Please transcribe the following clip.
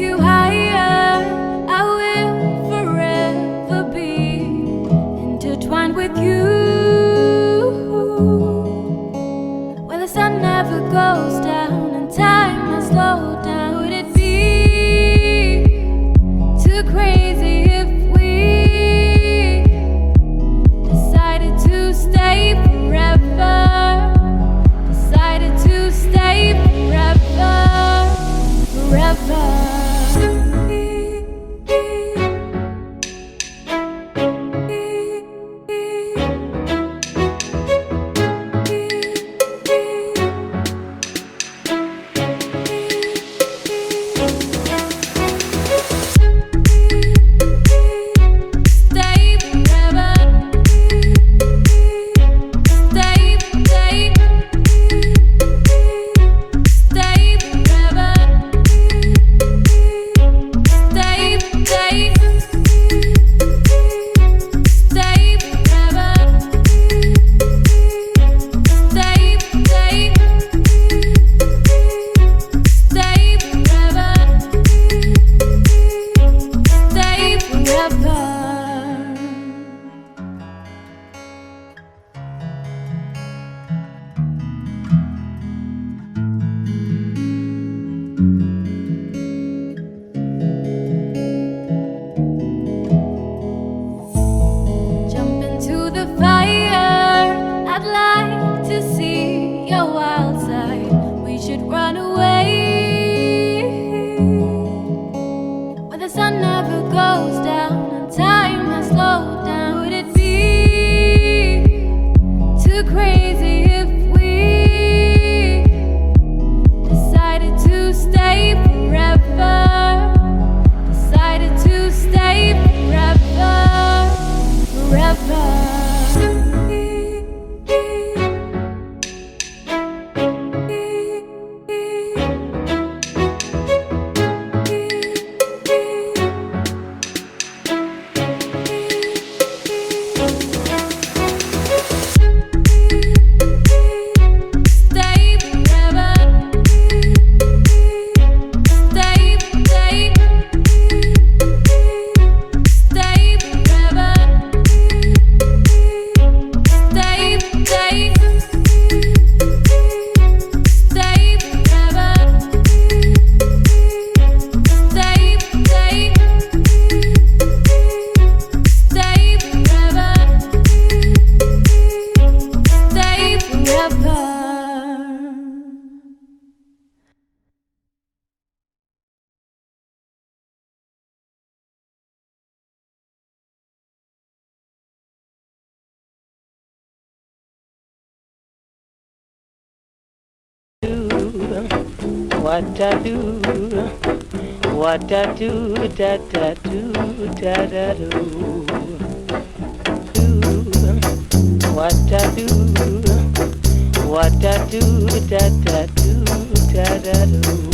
you higher, I will forever be intertwined with you. Where the sun never goes down and time has slowed down. Would it be too crazy if we decided to stay forever? Decided to stay forever, forever. What I do, what I do, da da do, da da do. What I do, what I do, da da do, da da do.